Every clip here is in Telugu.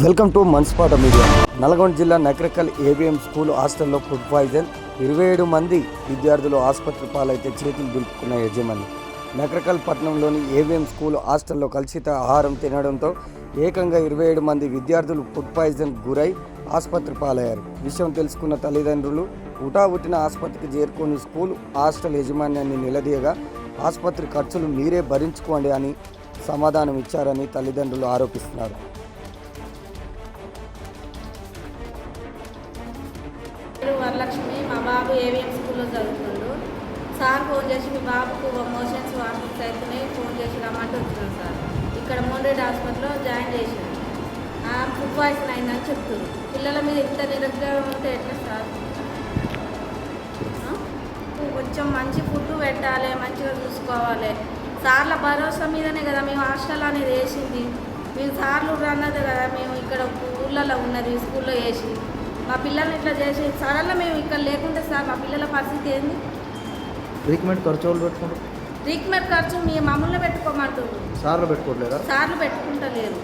వెల్కమ్ టు మన్స్పాట మీడియా. నల్గొండ జిల్లా నకరకల్ ఏబిఎం స్కూల్ హాస్టల్లో ఫుడ్ పాయిజన్. 27 మంది విద్యార్థులు ఆసుపత్రి పాలైతే చేతులు దులుపుకున్న యజమాని. నకరకల్ పట్టణంలోని ఏబిఎం స్కూల్ హాస్టల్లో కలుషిత ఆహారం తినడంతో ఏకంగా 27 మంది విద్యార్థులు ఫుడ్ పాయిజన్ గురై ఆసుపత్రి పాలయ్యారు. విషయం తెలుసుకున్న తల్లిదండ్రులు ఉటావుటిన ఆసుపత్రికి చేరుకొని స్కూల్ హాస్టల్ యజమాన్యాన్ని నిలదీయగా ఆసుపత్రి ఖర్చులు మీరే భరించుకోండి అని సమాధానం ఇచ్చారని తల్లిదండ్రులు ఆరోపిస్తున్నారు. వరలక్ష్మి, మా బాబు ఏవిఎం స్కూల్లో చదువుతుండు. సార్ ఫోన్ చేసి మీ బాబుకు మోషన్స్ వామిటింగ్స్ అవుతున్నాయి, ఫోన్ చేసి రమ్మంటే వచ్చినాం సార్. ఇక్కడ మోండ్రెడ్డి హాస్పిటల్లో జాయిన్ చేశాను. ఫుడ్ పాయిజన్ అయిందని చెప్తున్నారు. పిల్లల మీద ఇంత నిరుద్యోగం ఉంటే ఎట్లా సార్? కొంచెం మంచి ఫుడ్ పెట్టాలి, మంచిగా చూసుకోవాలి. సార్ల భరోసా మీదనే కదా మేము హాస్టల్ అనేది వేసింది. మేము సార్లు అన్నది కదా మేము ఇక్కడ ఊళ్ళలో ఉన్నది స్కూల్లో వేసి మా పిల్లల్ని ఇట్లా చేసి సడన్గా మేము ఇక్కడ లేకుంటే సార్ మా పిల్లల పరిస్థితి ఏంది? ట్రీట్మెంట్ ఖర్చు వాళ్ళు పెట్టుకుంటారు. ట్రీట్మెంట్ ఖర్చు మీ మమ్మల్ని పెట్టుకోమంటారు. సార్లు పెట్టుకోవట్లేదా? సార్లు పెట్టుకుంటలేరు.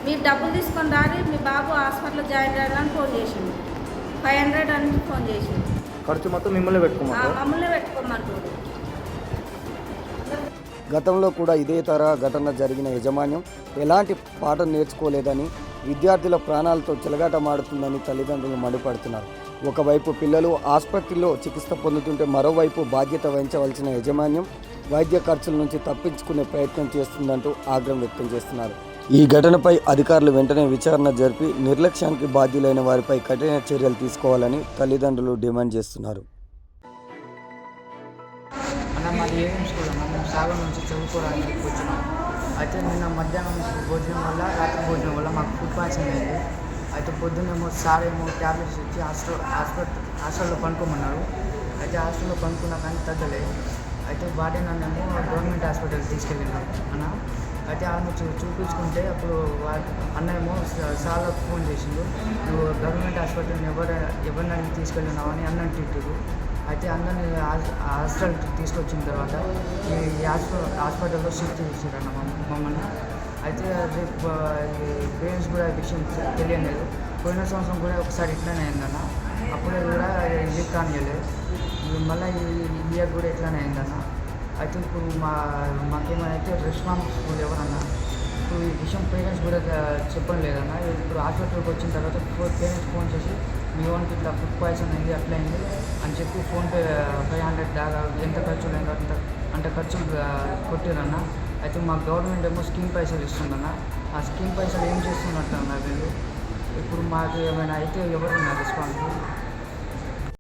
మీరు డబ్బులు తీసుకొని రాని మీ బాబు హాస్పిటల్లో జాయిన్ అయ్యాలని ఫోన్ చేసిండు. 500 అని ఫోన్ చేసిండు. ఖర్చు మొత్తం మిమ్మల్ని పెట్టుకోమంటారు. మమ్మల్ని పెట్టుకోమంటారు. గతంలో కూడా ఇదే తరహా ఘటన జరిగిన యాజమాన్యం ఎలాంటి పాఠం నేర్చుకోలేదని, విద్యార్థుల ప్రాణాలతో చెలగాటమాడుతుందని తల్లిదండ్రులు మండిపడుతున్నారు. ఒకవైపు పిల్లలు ఆసుపత్రిలో చికిత్స పొందుతుంటే మరోవైపు బాధ్యత వహించవలసిన యాజమాన్యం వైద్య ఖర్చుల నుంచి తప్పించుకునే ప్రయత్నం చేస్తుందంటూ ఆగ్రహం వ్యక్తం చేస్తున్నారు. ఈ ఘటనపై అధికారులు వెంటనే విచారణ జరిపి నిర్లక్ష్యానికి బాధ్యులైన వారిపై కఠిన చర్యలు తీసుకోవాలని తల్లిదండ్రులు డిమాండ్ చేస్తున్నారు. మాది ఏం స్కూల్ అన్న, మేము సాగర్ నుంచి చదువుకోవడానికి వచ్చినాం. అయితే నిన్న మధ్యాహ్నం భోజనం వల్ల, రాత్రి భోజనం వల్ల మాకు ఫుడ్ పాయిజన్ అయింది. అయితే పొద్దున్నేమో సార్ ఏమో ట్యాబ్లెట్స్ ఇచ్చి హాస్టల్లో పనుకోమన్నారు. అయితే హాస్టల్లో పనుకున్నా కానీ తగ్గలేదు. అయితే బాడీ నన్నేమో గవర్నమెంట్ హాస్పిటల్కి తీసుకెళ్ళినాం అన్న. అయితే ఆమె చూపించుకుంటే అప్పుడు అన్నేమో సార్లకు ఫోన్ చేసిండు, నువ్వు గవర్నమెంట్ హాస్పిటల్ని ఎవరినైనా తీసుకెళ్ళినావు అని అన్నం తిట్టారు. అయితే అందరినీ హాస్పిటల్కి తీసుకొచ్చిన తర్వాత ఈ హాస్పిటల్లో షిఫ్ట్ చేసారన్న మమ్మల్ని. అయితే రేపు పేరెంట్స్ కూడా విషయం తెలియలేదు. పోయిన సంవత్సరం కూడా ఒకసారి ఇట్లానే అయిందన్న, అప్పుడే కూడా లీక్ కానియలేదు. మళ్ళీ ఈ ఇయర్ కూడా ఇట్లానే అయిందన్న. అయితే ఇప్పుడు మాకేమైతే రెస్పాన్స్ స్కూల్ ఎవరన్నా ఇప్పుడు ఈ విషయం పేరెంట్స్ కూడా చెప్పడం లేదన్న. ఇప్పుడు హాస్పిటల్కి వచ్చిన తర్వాత పేరెంట్స్ ఫోన్ చేసి మీ ఓన్కి ఇట్లా ఫుడ్ పాయిజన్ అయింది, అట్లా అయింది అని చెప్పి ఫోన్పే 500 దాకా ఎంత ఖర్చులు అయిందో అంత ఖర్చులు కొట్టిరన్న. అయితే మా గవర్నమెంట్ ఏమో స్కీమ్ పైసలు ఇస్తుందన్న. ఆ స్కీమ్ పైసలు ఏం చేస్తున్నట్టు అన్న వీళ్ళు. ఇప్పుడు మాకు ఏమైనా అయితే ఎవరున్నారు రెస్పాన్స్?